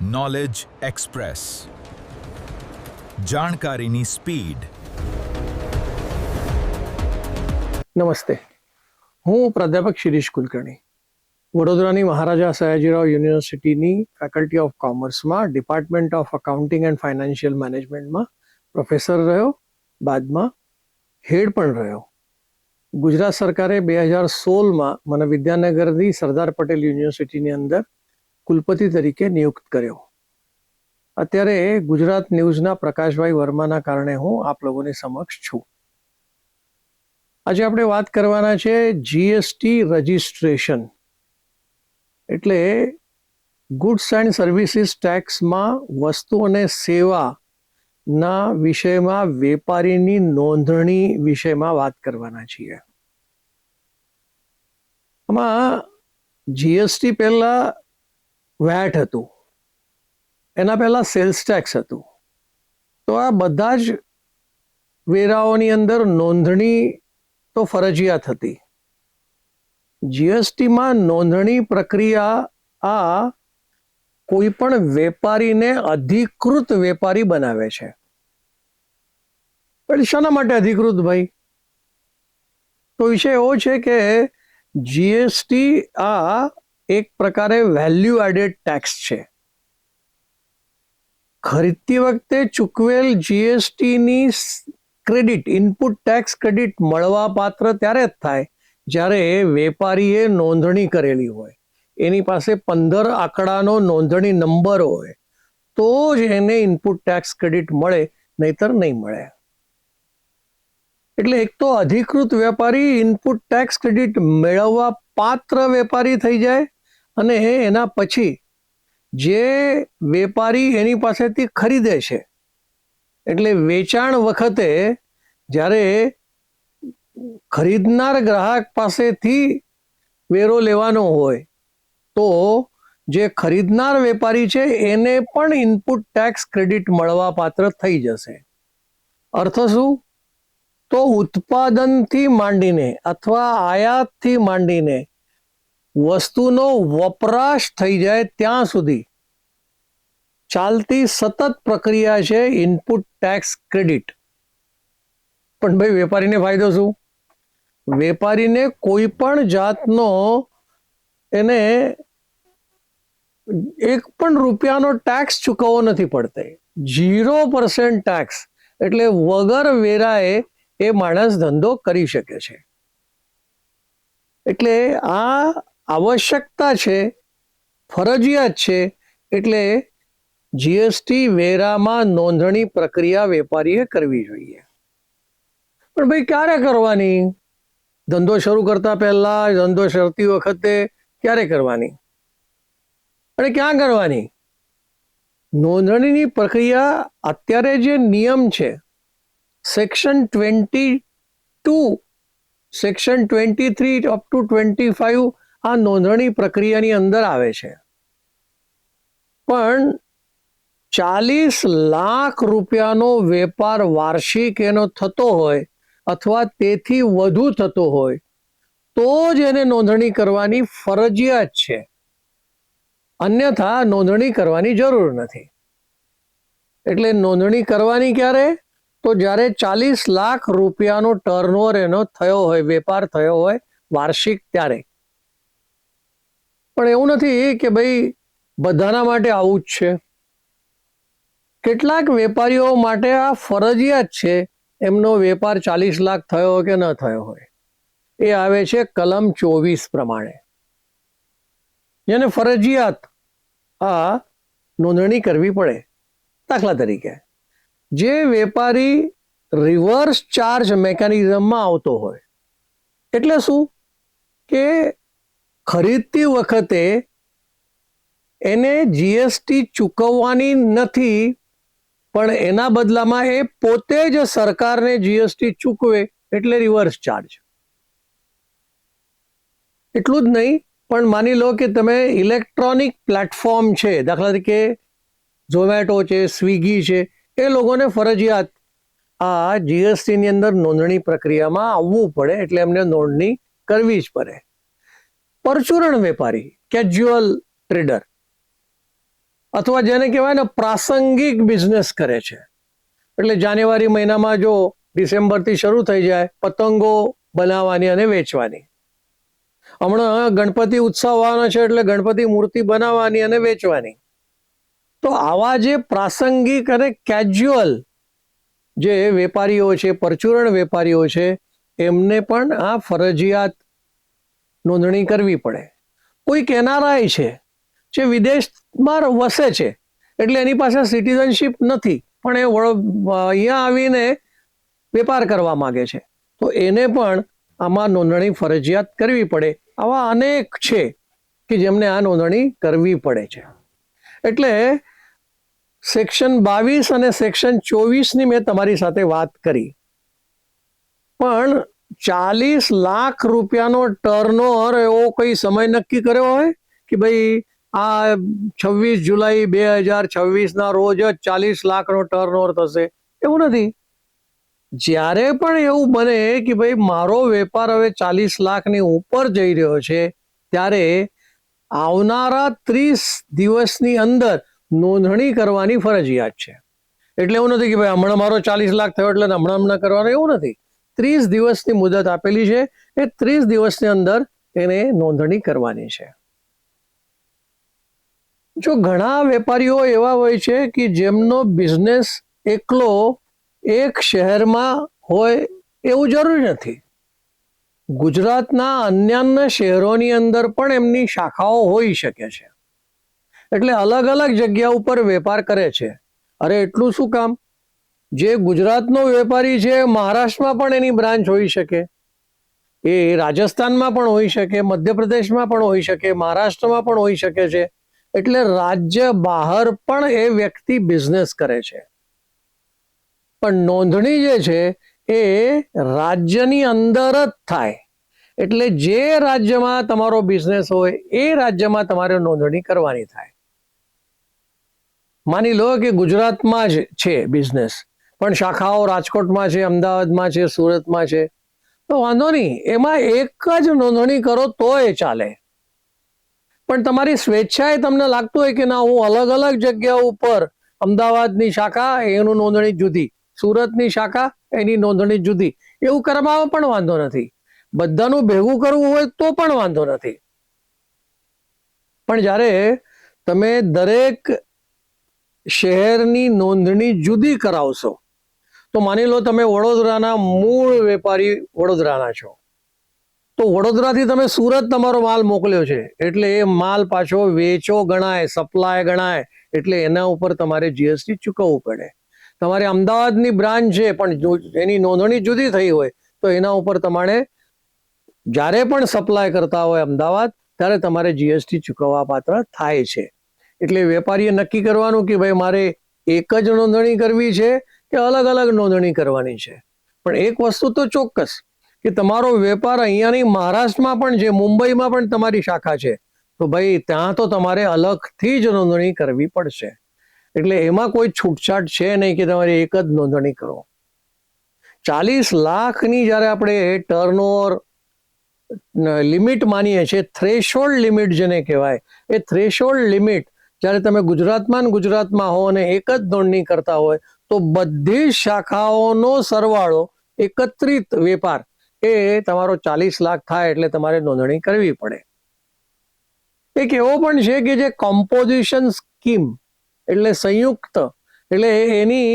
Knowledge express, જાણકારીની speed. નમસ્તે, હું પ્રાધ્યાપક શિરીષ કુલકર્ણી, વડોદરાની મહારાજા સયાજીરાવ યુનિવર્સિટીની ફેકલ્ટી ઓફ કોમર્સમાં department of accounting and financial મેનેજમેન્ટમાં પ્રોફેસર રહ્યો, બાદમાં હેડ પણ રહ્યો. ગુજરાત સરકારે 2016માં મને વિદ્યાનગરની સરદાર પટેલ યુનિવર્સિટીની અંદર કુલપતિ તરીકે નિયુક્ત કર્યો. અત્યારે ગુજરાત ન્યૂઝના પ્રકાશભાઈ વર્માના કારણે હું આપ લોકોની સમક્ષ છું. આજે આપણે વાત કરવાના છે જીએસટી રજિસ્ટ્રેશન, એટલે ગુડ્સ એન્ડ સર્વિસીસ ટેક્સમાં વસ્તુ અને સેવાના વિષયમાં વેપારીની નોંધણી વિષયમાં વાત કરવાના છીએ. આમાં જીએસટી પહેલા વેટ હતું, એના પહેલા સેલ્સ ટેક્સ હતું. તો આ બધા જ વેરાઓની અંદર નોંધણી તો ફરજિયાત હતી. જીએસટીમાં નોંધણી પ્રક્રિયા આ કોઈ પણ વેપારીને અધિકૃત વેપારી બનાવે છે. પણ શાના માટે અધિકૃત ભાઈ? તો વિષય એવો છે કે જીએસટી આ એક પ્રકારે વેલ્યુ એડેડ ટેક્સ છે. ખરીદતી વખતે ચૂકવેલ જીએસટીની ક્રેડિટ, ઇનપુટ ટેક્સ ક્રેડિટ મળવા પાત્ર ત્યારે જ થાય જ્યારે વેપારીએ નોંધણી કરેલી હોય, એની પાસે 15 આંકડાનો નોંધણી નંબર હોય, તો જ એને ઇનપુટ ટેક્સ ક્રેડિટ મળે, નહીતર નહીં મળે. એટલે એક તો અધિકૃત વેપારી ઇનપુટ ટેક્સ ક્રેડિટ મેળવવા પાત્ર વેપારી થઈ જાય, અને એના પછી જે વેપારી એની પાસેથી ખરીદે છે, એટલે વેચાણ વખતે જ્યારે ખરીદનાર ગ્રાહક પાસેથી વેરો લેવાનો હોય, તો જે ખરીદનાર વેપારી છે એને પણ ઇનપુટ ટેક્સ ક્રેડિટ મળવા પાત્ર થઈ જશે. અર્થ શું? તો ઉત્પાદનથી માંડીને અથવા આયાતથી માંડીને વસ્તુનો વપરાશ થઈ જાય ત્યાં સુધી ચાલતી સતત પ્રક્રિયા છે ઇનપુટ ટેક્સ ક્રેડિટ. પણ ભાઈ વેપારીને ફાયદો શું? વેપારીને કોઈ પણ જાતનો એને 1 પણ રૂપિયાનો ટેક્સ ચૂકવવો નથી પડતો. 0% ટેક્સ, એટલે વગર વેરાએ એ માણસ ધંધો કરી શકે છે. એટલે આ આવશ્યકતા છે, ફરજિયાત છે. એટલે જીએસટી વેરામાં નોંધણી પ્રક્રિયા વેપારીએ કરવી જોઈએ. પણ ભાઈ ક્યારે કરવાની? ધંધો શરૂ કરતા પહેલા, ધંધો શરતી વખતે ક્યારે કરવાની અને ક્યાં કરવાની? નોંધણીની પ્રક્રિયા અત્યારે જે નિયમ છે, સેક્શન 22, સેક્શન 23 અપ ટુ 25 આ નોંધણી પ્રક્રિયાની અંદર આવે છે. પણ 40 લાખ રૂપિયાનો વેપાર વાર્ષિક એનો થતો હોય અથવા તેથી વધુ થતો હોય તો જ એને નોંધણી કરવાની ફરજિયાત છે, અન્યથા નોંધણી કરવાની જરૂર નથી. એટલે નોંધણી કરવાની ક્યારે? તો જ્યારે 40 લાખ રૂપિયાનો ટર્નઓવર એનો થયો હોય, વેપાર થયો હોય વાર્ષિક, ત્યારે. પણ એવું નથી કે ભાઈ બધાના માટે આવું જ છે. કેટલાક વેપારીઓ માટે આ ફરજિયાત છે, એમનો વેપાર 40 લાખ થયો હોય કે ન થયો હોય. એ આવે છે કલમ 24 પ્રમાણે, જેને ફરજિયાત આ નોંધણી કરવી પડે. દાખલા તરીકે, જે વેપારી રિવર્સ ચાર્જ મેકેનિઝમમાં આવતો હોય, એટલે શું કે ખરીદતી વખતે એને જીએસટી ચૂકવવાની નથી, પણ એના બદલામાં એ પોતે જ સરકારને જીએસટી ચૂકવે, એટલે રિવર્સ ચાર્જ. એટલું જ નહીં, પણ માની લો કે તમે ઇલેક્ટ્રોનિક પ્લેટફોર્મ છે, દાખલા તરીકે ઝોમેટો છે, સ્વિગી છે, એ લોકોને ફરજિયાત આ જીએસટીની અંદર નોંધણી પ્રક્રિયામાં આવવું પડે, એટલે એમને નોંધણી કરવી જ પડે. પરચુરણ વેપારી, કેઝ્યુઅલ ટ્રેડર, અથવા જેને કહેવાય ને પ્રાસંગિક બિઝનેસ કરે છે. એટલે જાન્યુઆરી મહિનામાં જો ડિસેમ્બરથી શરૂ થઈ જાય પતંગો બનાવવાની અને વેચવાની. હમણાં ગણપતિ ઉત્સવ આવવાનો છે એટલે ગણપતિ મૂર્તિ બનાવવાની અને વેચવાની. તો આવા જે પ્રાસંગિક અને કેઝ્યુઅલ જે વેપારીઓ છે, પરચુરણ વેપારીઓ છે, એમને પણ આ ફરજિયાત નોંધણી કરવી પડે. કોઈક એનઆરઆઈ છે જે વિદેશમાં વસે છે એટલે એની પાસે સિટીઝનશીપ નથી પણ એ અહીંયા આવીને વેપાર કરવા માગે છે તો એને પણ આમાં નોંધણી ફરજિયાત કરવી પડે. આવા અનેક છે કે જેમને આ નોંધણી કરવી પડે છે. એટલે સેક્શન 22 અને સેક્શન 24ની મેં તમારી સાથે વાત કરી, પણ 40 લાખ રૂપિયાનો ટર્નઓવર એવો કોઈ સમય નક્કી કર્યો હોય કે ભાઈ આ 26 જુલાઈ 2026ના રોજ જ 40 લાખનો ટર્નઓવર થશે, એવું નથી. જ્યારે પણ એવું બને કે ભાઈ મારો વેપાર હવે 40 લાખની ઉપર જઈ રહ્યો છે ત્યારે આવનારા 30 દિવસની અંદર નોંધણી કરવાની ફરજિયાત છે. એટલે એવું નથી કે ભાઈ હમણાં મારો 40 લાખ થયો એટલે હમણાં કરવાનો, એવું નથી. 30 દિવસની મુદત આપેલી છે, એ 30 દિવસની અંદર એને નોંધણી કરવાની છે. જો ઘણા વેપારીઓ એવા હોય છે કે જેમનો બિઝનેસ એકલો એક શહેરમાં હોય એવું જરૂરી નથી. ગુજરાતના અન્ય શહેરોની અંદર પણ એમની શાખાઓ હોઈ શકે છે. એટલે અલગ અલગ જગ્યા ઉપર વેપાર કરે છે. અરે એટલું શું કામ, જે ગુજરાતનો વેપારી છે મહારાષ્ટ્રમાં પણ એની બ્રાન્ચ હોઈ શકે, એ રાજસ્થાનમાં પણ હોઈ શકે, મધ્યપ્રદેશમાં પણ હોઈ શકે, મહારાષ્ટ્રમાં પણ હોઈ શકે છે. એટલે રાજ્ય બહાર પણ એ વ્યક્તિ બિઝનેસ કરે છે. પણ નોંધણી જે છે એ રાજ્યની અંદર જ થાય. એટલે જે રાજ્યમાં તમારો બિઝનેસ હોય એ રાજ્યમાં તમારે નોંધણી કરવાની થાય. માની લો કે ગુજરાતમાં જ છે બિઝનેસ પણ શાખાઓ રાજકોટમાં છે, અમદાવાદમાં છે, સુરતમાં છે, તો વાંધો નહીં, એમાં એક જ નોંધણી કરો તોય ચાલે. પણ તમારી સ્વેચ્છાએ તમને લાગતું હોય કે ના હું અલગ અલગ જગ્યા ઉપર, અમદાવાદની શાખા એનું નોંધણી જુદી, સુરતની શાખા એની નોંધણી જુદી, એવું કરવામાં પણ વાંધો નથી. બધાનું ભેગું કરવું હોય તો પણ વાંધો નથી. પણ જ્યારે તમે દરેક શહેરની નોંધણી જુદી કરાવશો, તો માની લો તમે વડોદરાના મૂળ વેપારી વડોદરાના છો, તો વડોદરાથી તમે સુરત તમારો માલ મોકલ્યો છે એટલે એ માલ પાછો વેચો ગણાય, સપ્લાય ગણાય, એટલે એના ઉપર તમારે જીએસટી ચૂકવવું પડે. તમારે અમદાવાદની બ્રાન્ચ છે પણ એની નોંધણી જુદી થઈ હોય તો એના ઉપર તમારે જ્યારે પણ સપ્લાય કરતા હોય અમદાવાદ ત્યારે તમારે જીએસટી ચૂકવવા પાત્ર થાય છે. એટલે વેપારીએ નક્કી કરવાનું કે ભાઈ મારે એક જ નોંધણી કરવી છે કે અલગ અલગ નોંધણી કરવાની છે. પણ એક વસ્તુ તો ચોક્કસ કે તમારો વેપાર અહીંયાની મહારાષ્ટ્રમાં પણ છે, મુંબઈમાં પણ તમારી શાખા છે, તો ભાઈ ત્યાં તો તમારે અલગથી જ નોંધણી કરવી પડશે. એટલે એમાં કોઈ છૂટછાટ છે નહીં કે તમારે એક જ નોંધણી કરો. 40 લાખની જ્યારે આપણે ટર્નઓવર લિમિટ માનીએ છીએ, થ્રેશોલ્ડ લિમિટ જેને કહેવાય, એ થ્રેશોલ્ડ લિમિટ જ્યારે તમે ગુજરાતમાં હો અને એક જ નોંધણી કરતા હોય તો બધી શાખાઓનો સરવાળો એકત્રિત વેપાર એ તમારો 40 લાખ થાય એટલે તમારે નોંધણી કરવી પડે. એક એવો પણ છે કે જે કોમ્પોઝિશન સ્કીમ એટલે સંયુક્ત, એટલે એની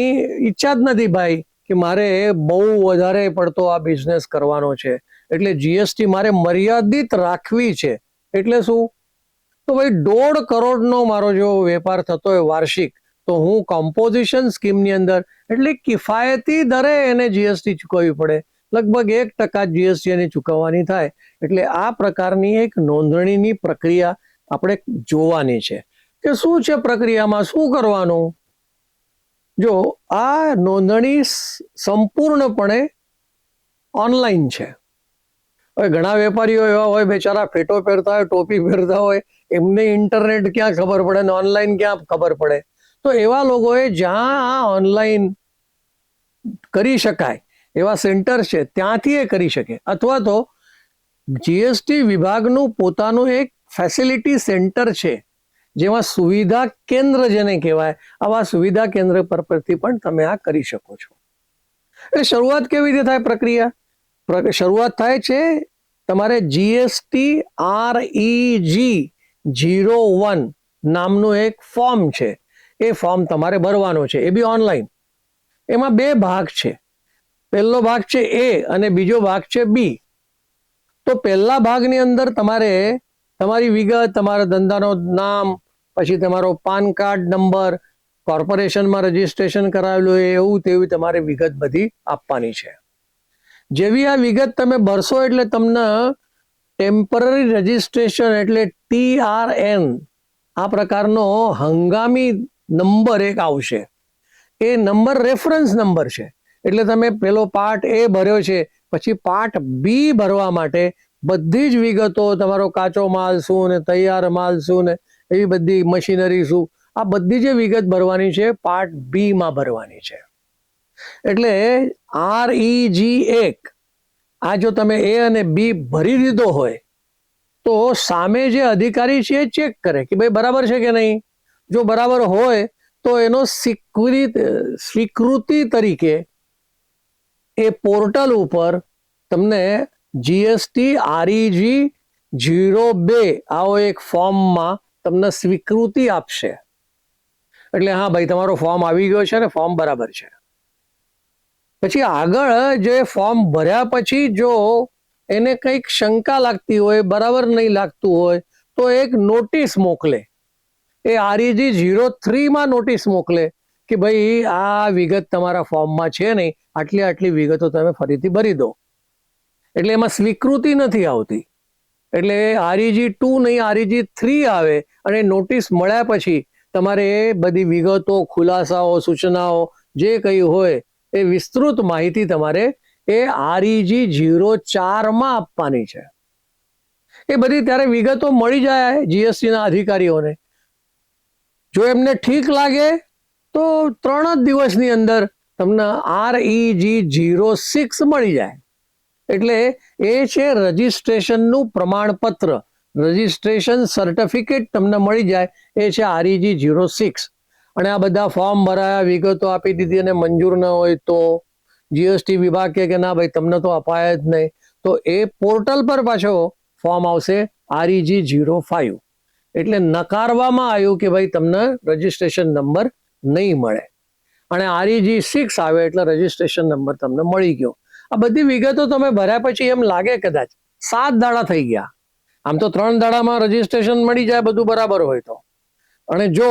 ઈચ્છા જ નથી ભાઈ કે મારે બહુ વધારે પડતો આ બિઝનેસ કરવાનો છે એટલે જીએસટી મારે મર્યાદિત રાખવી છે. એટલે શું, તો ભાઈ 1.5 કરોડનો મારો જો વેપાર થતો હોય વાર્ષિક, તો હું કોમ્પોઝિશન સ્કીમની અંદર એટલે કિફાયતી દરે એને જીએસટી ચૂકવવી પડે. લગભગ 1% જીએસટી એની ચૂકવવાની થાય. એટલે આ પ્રકારની એક નોંધણીની પ્રક્રિયા આપણે જોવાની છે કે શું છે પ્રક્રિયામાં, શું કરવાનું. જો આ નોંધણી સંપૂર્ણપણે ઓનલાઈન છે. હવે ઘણા વેપારીઓ એવા હોય બેચારા ફેટો પહેરતા હોય, ટોપી પહેરતા હોય, એમને ઇન્ટરનેટ ક્યાં ખબર પડે ને ઓનલાઈન ક્યાં ખબર પડે. તો એવા લોકોએ જ્યાં આ ઓનલાઈન કરી શકાય એવા સેન્ટર છે ત્યાંથી એ કરી શકે, અથવા તો જીએસટી વિભાગનું પોતાનું એક ફેસિલિટી સેન્ટર છે જેમાં સુવિધા કેન્દ્ર જેને કહેવાય, આવા સુવિધા કેન્દ્ર પરથી પણ તમે આ કરી શકો છો. એટલે શરૂઆત કેવી રીતે થાય પ્રક્રિયા? શરૂઆત થાય છે તમારે GST REG 01 નામનું એક ફોર્મ છે, એ ફોર્મ તમારે ભરવાનો છે, એ બી ઓનલાઈન. એમાં બે ભાગ છે, પહેલો ભાગ છે A અને બીજો ભાગ છે B. તો પહેલા ભાગની અંદર તમારે તમારી વિગત, તમારા ધંધાનો નામ, પછી તમારો પાન કાર્ડ નંબર, કોર્પોરેશનમાં રજીસ્ટ્રેશન કરાવેલું હોય એવું તેવી તમારે વિગત બધી આપવાની છે. જેવી આ વિગત તમે ભરશો એટલે તમને ટેમ્પરરી રજીસ્ટ્રેશન એટલે TRN આ પ્રકારનો હંગામી નંબર એક આવશે. એ નંબર રેફરન્સ નંબર છે. એટલે તમે પેલો પાર્ટ A ભર્યો છે, પછી પાર્ટ B ભરવા માટે બધી જ વિગતો, તમારો કાચો માલ શું ને તૈયાર માલ શું ને એવી બધી મશીનરી શું, આ બધી જે વિગત ભરવાની છે પાર્ટ B માં ભરવાની છે. એટલે REG 1 આ જો તમે A અને B ભરી દીધો હોય તો સામે જે અધિકારી છે એ ચેક કરે કે ભાઈ બરાબર છે કે નહીં. જો બરાબર હોય તો એનો સ્વીકૃતિ તરીકે એ પોર્ટલ ઉપર તમને GST REG 02 આવો એક ફોર્મમાં તમને સ્વીકૃતિ આપશે. એટલે હા ભાઈ તમારો ફોર્મ આવી ગયો છે ને ફોર્મ બરાબર છે. પછી આગળ જે ફોર્મ ભર્યા પછી જો એને કંઈક શંકા લાગતી હોય, બરાબર નહીં લાગતું હોય તો એક નોટિસ મોકલે. એ REG 03 માં નોટિસ મોકલે કે ભાઈ આ વિગત તમારા ફોર્મમાં છે નહીં, આટલી આટલી વિગતો તમે ફરીથી ભરી દો. એટલે એમાં સ્વીકૃતિ નથી આવતી. એટલે REG 2 નહીં REG 3 આવે અને નોટિસ મળ્યા પછી તમારે એ બધી વિગતો, ખુલાસાઓ, સૂચનાઓ જે કંઈ હોય એ વિસ્તૃત માહિતી તમારે એ REG 04 માં આપવાની છે. એ બધી ત્યારે વિગતો મળી જાય GST ના અધિકારીઓને. જો એમને ઠીક લાગે તો 3 જ દિવસની અંદર તમને REG 06 મળી જાય. એટલે એ છે રજીસ્ટ્રેશનનું પ્રમાણપત્ર, રજીસ્ટ્રેશન સર્ટિફિકેટ તમને મળી જાય, એ છે REG 06. અને આ બધા ફોર્મ ભરાયા, વિગતો આપી દીધી અને મંજૂર ન હોય તો GST વિભાગ કે ના ભાઈ તમને તો અપાય જ નહીં, તો એ પોર્ટલ પર પાછો ફોર્મ આવશે REG 05. એટલે નકારવામાં આવ્યું કે ભાઈ તમને રજીસ્ટ્રેશન નંબર નહીં મળે. અને REG 6 આવે એટલે રજીસ્ટ્રેશન નંબર તમને મળી ગયો. આ બધી વિગતો તમે ભર્યા પછી એમ લાગે કદાચ 7 દાડા થઈ ગયા, આમ તો 3 દાડામાં રજીસ્ટ્રેશન મળી જાય બધું બરાબર હોય તો. અને જો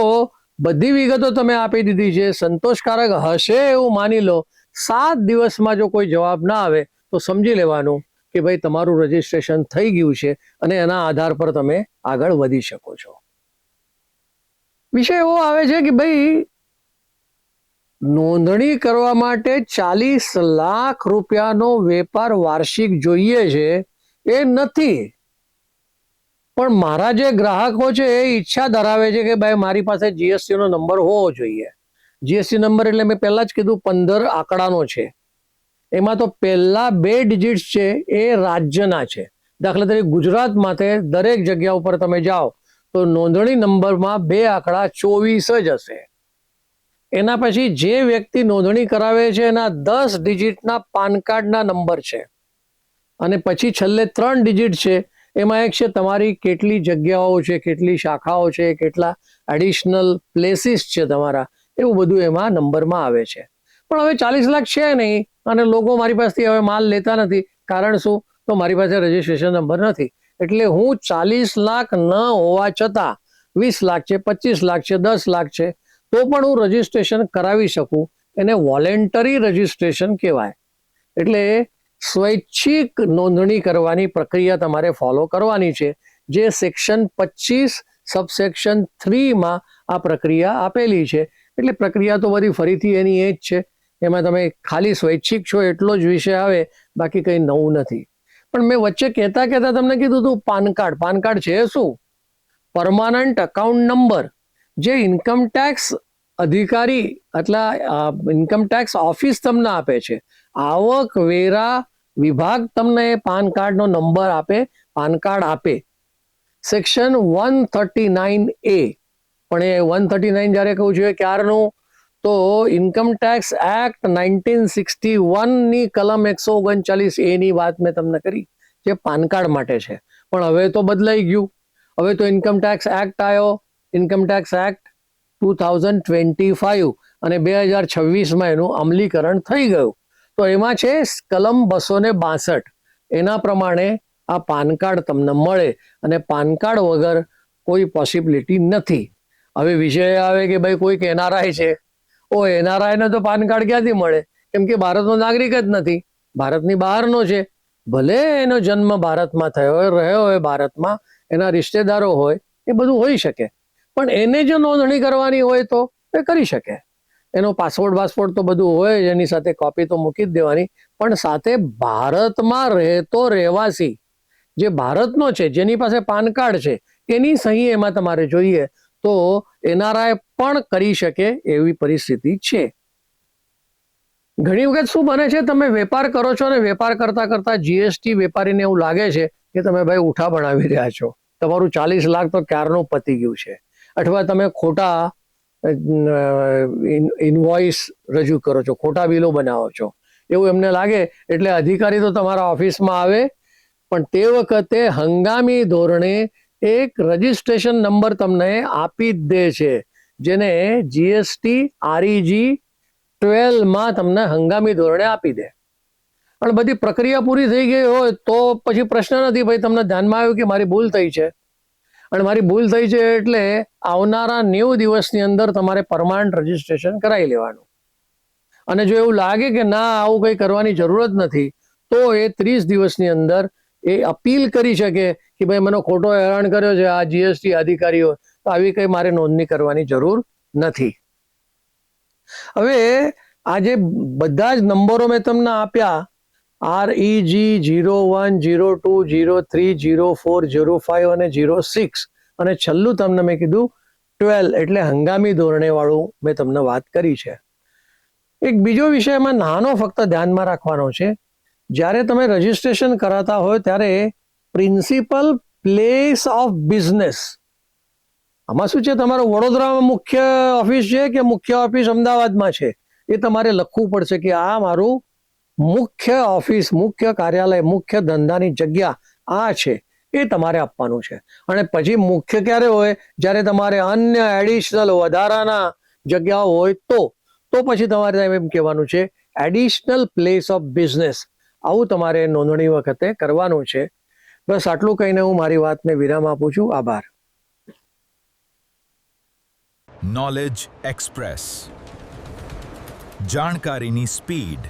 બધી વિગતો તમે આપી દીધી છે, સંતોષકારક હશે એવું માની લો, 7 દિવસમાં જો કોઈ જવાબ ના આવે તો સમજી લેવાનું કે ભાઈ તમારું રજીસ્ટ્રેશન થઈ ગયું છે અને એના આધાર પર તમે આગળ વધી શકો છો. વિષય એવો આવે છે કે ભાઈ નોંધણી કરવા માટે 40 લાખ રૂપિયાનો વેપાર વાર્ષિક જોઈએ છે એ નથી, પણ મારા જે ગ્રાહકો છે એ ઈચ્છા ધરાવે છે કે ભાઈ મારી પાસે GST નો નંબર હોવો જોઈએ. GST નંબર એટલે મેં પહેલા જ કીધું 15 આંકડાનો છે. એમાં તો પહેલા 2 ડિજિટ્સ છે એ રાજ્યના છે. દાખલા તરીકે ગુજરાતમાં દરેક જગ્યા ઉપર તમે જાઓ તો નોંધણી નંબરમાં 2 આંકડા 24 જ હશે. એના પછી જે વ્યક્તિ નોંધણી કરાવે છે એના 10 ડિજિટના પાન કાર્ડના નંબર છે. અને પછી છેલ્લે 3 ડિજિટ છે, એમાં એક છે તમારી કેટલી જગ્યાઓ છે, કેટલી શાખાઓ છે, કેટલા એડિશનલ પ્લેસીસ છે તમારા, એવું બધું એમાં નંબરમાં આવે છે. પણ હવે 40 લાખ છે નહીં અને લોકો મારી પાસેથી હવે માલ લેતા નથી. કારણ શું? તો મારી પાસે રજીસ્ટ્રેશન નંબર નથી. એટલે હું 40 લાખ ન હોવા છતાં 20 લાખ છે, 25 લાખ છે, 10 લાખ છે તો પણ હું રજીસ્ટ્રેશન કરાવી શકું. એને વોલેન્ટરી રજીસ્ટ્રેશન કહેવાય. એટલે સ્વૈચ્છિક નોંધણી કરવાની પ્રક્રિયા તમારે ફોલો કરવાની છે, જે સેક્શન 25 સબસેક્શન 3 માં આ પ્રક્રિયા આપેલી છે. એટલે પ્રક્રિયા તો બધી ફરીથી એની એ જ છે. એમાં તમે ખાલી સ્વૈચ્છિક છો એટલો જ વિષય આવે, બાકી કંઈ નવું નથી. પણ મેં વચ્ચે કહેતા તમને કીધું હતું પાન કાર્ડ છે શું? પરમાનન્ટ અકાઉન્ટ નંબર, જે ઇન્કમ ટેક્સ અધિકારી એટલે ઇન્કમ ટેક્સ ઓફિસ તમને આપે છે. આવક વેરા વિભાગ તમને પાન કાર્ડનો નંબર આપે, પાન કાર્ડ આપે. સેક્શન 139A પણ એ 139 જ્યારે કહું છું એ ક્યારનું, તો ઇન્કમ ટેક્સ એક્ટ 1961ની કલમ 139A ની વાત મેં તમને કરી, જે પાન કાર્ડ માટે છે. પણ હવે તો બદલાઈ ગયું. હવે તો ઇન્કમ ટેક્સ એક્ટ આવ્યો, ઇન્કમ ટેક્સ એક્ટ 2025, અને 2026માં એનું અમલીકરણ થઈ ગયું. તો એમાં છે કલમ 262, એના પ્રમાણે આ પાન કાર્ડ તમને મળે, અને પાન કાર્ડ વગર કોઈ પોસિબિલિટી નથી. હવે વિષય આવે કે ભાઈ કોઈક એનઆરઆઈ છે, એનઆરઆઈ ને તો પાન કાર્ડ ક્યાંથી મળે? કેમ કે ભારતનો નાગરિક જ નથી, ભારતની બહારનો છે. ભલે એનો જન્મ ભારતમાં થયો હોય, રહ્યો હોય ભારતમાં, એના રિશ્તેદારો હોય, એ બધું હોઈ શકે, પણ એને જો નોંધણી કરવાની હોય તો એ કરી શકે. એનો પાસપોર્ટ તો બધું હોય જ, એની સાથે કોપી તો મૂકી જ દેવાની. પણ સાથે ભારતમાં રહેતો રહેવાસી, જે ભારતનો છે, જેની પાસે પાન કાર્ડ છે, એની સહી એમાં તમારે જોઈએ, તો એનઆરઆઈ પણ કરી શકે એવી પરિસ્થિતિ છે. ઘણી વખત શું બને છે, તમે વેપાર કરો છો ને વેપાર કરતા કરતા જીએસટી વેપારીને એવું લાગે છે કે તમે ભાઈ ઉઠા બનાવી રહ્યા છો, તમારું 40 લાખ તો ક્યારનું પતી ગયું છે, અથવા તમે ખોટા ઇનવોઇસ રજૂ કરો છો, ખોટા બિલો બનાવો છો, એવું એમને લાગે. એટલે અધિકારી તો તમારા ઓફિસમાં આવે, પણ તે વખતે હંગામી ધોરણે એક રજિસ્ટ્રેશન નંબર તમને આપી જ દે છે, જેને જીએસટી REG 12માં તમને હંગામી ધોરણે આપી દે. પણ બધી પ્રક્રિયા પૂરી થઈ ગઈ હોય તો પછી પ્રશ્ન નથી, ભાઈ તમને ધ્યાનમાં આવ્યું કે મારી ભૂલ થઈ છે, અને મારી ભૂલ થઈ છે એટલે આવનારા 90 દિવસની અંદર તમારે પરમાનન્ટ રજિસ્ટ્રેશન કરાવી લેવાનું. અને જો એવું લાગે કે ના આવું કંઈ કરવાની જરૂર જ નથી, તો એ 30 દિવસની અંદર એ અપીલ કરી શકે કે ભાઈ મને ખોટો હેરાન કર્યો છે આ જીએસટી અધિકારીઓ, તો આવી કંઈ મારે નોંધણી કરવાની જરૂર નથી. હવે આ જે બધા જ નંબરો મેં તમને આપ્યા, REG 01, 02, 03, 04, 05 અને 06, અને છેલ્લું તમને મેં કીધું 12, એટલે હંગામી ધોરણે વાળું મેં તમને વાત કરી છે. એક બીજો વિષય એમાં નાનો ફક્ત ધ્યાનમાં રાખવાનો છે, જ્યારે તમે રજિસ્ટ્રેશન કરાતા હોય ત્યારે પ્રિન્સિપલ પ્લેસ ઓફ બિઝનેસ, આમાં શું છે, તમારો વડોદરામાં મુખ્ય ઓફિસ છે કે મુખ્ય ઓફિસ અમદાવાદમાં છે, એ તમારે લખવું પડશે કે આ મારું મુખ્ય ઓફિસ, મુખ્ય કાર્યાલય, મુખ્ય ધંધાની જગ્યા આ છે, એ તમારે આપવાનું છે. અને પછી મુખ્ય ક્યારે હોય? જ્યારે તમારે અન્ય એડિશનલ વધારાના જગ્યાઓ હોય તો પછી તમારે એમ કહેવાનું છે એડિશનલ પ્લેસ ઓફ બિઝનેસ. આવું તમારે નોંધણી વખતે કરવાનું છે. બસ આટલું કહીને હું મારી વાતને વિરામ આપું છું. આભાર. નોલેજ એક્સપ્રેસ, જાણકારીની સ્પીડ.